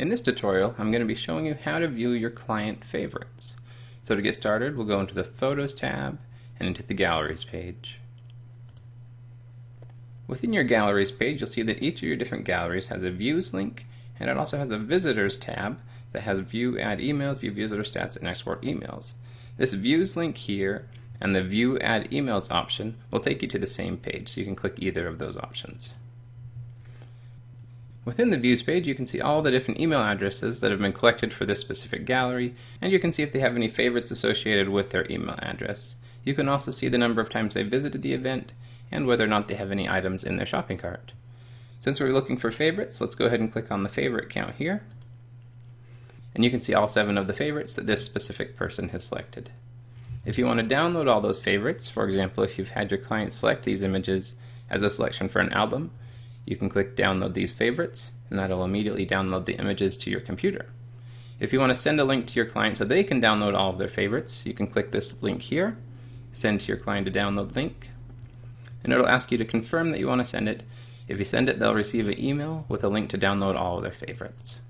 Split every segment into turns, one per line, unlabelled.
In this tutorial, I'm going to be showing you how to view your client favorites. So to get started, we'll go into the Photos tab and into the Galleries page. Within your Galleries page, you'll see that each of your different galleries has a Views link, and it also has a Visitors tab that has View Add Emails, View Visitor Stats, and Export Emails. This Views link here and the View Add Emails option will take you to the same page, so you can click either of those options. Within the Views page, you can see all the different email addresses that have been collected for this specific gallery, and you can see if they have any favorites associated with their email address. You can also see the number of times they visited the event, and whether or not they have any items in their shopping cart. Since we're looking for favorites, let's go ahead and click on the favorite count here. And you can see all 7 of the favorites that this specific person has selected. If you want to download all those favorites, for example, if you've had your client select these images as a selection for an album, you can click Download These Favorites, and that'll immediately download the images to your computer. If you want to send a link to your client so they can download all of their favorites, you can click this link here, send to your client a download link, and it'll ask you to confirm that you want to send it. If you send it, they'll receive an email with a link to download all of their favorites.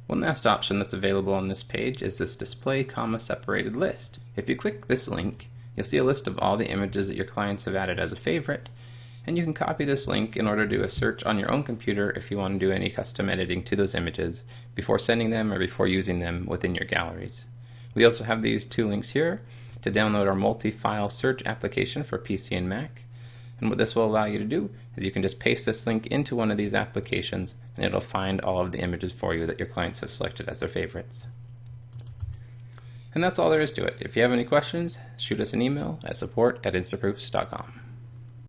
One last option that's available on this page is this Display Comma-Separated List. If you click this link, you'll see a list of all the images that your clients have added as a favorite, and you can copy this link in order to do a search on your own computer if you want to do any custom editing to those images before sending them or before using them within your galleries. We also have these 2 links here to download our multi-file search application for PC and Mac. And what this will allow you to do is you can just paste this link into one of these applications and it'll find all of the images for you that your clients have selected as their favorites. And that's all there is to it. If you have any questions, shoot us an email at support@instaproofs.com.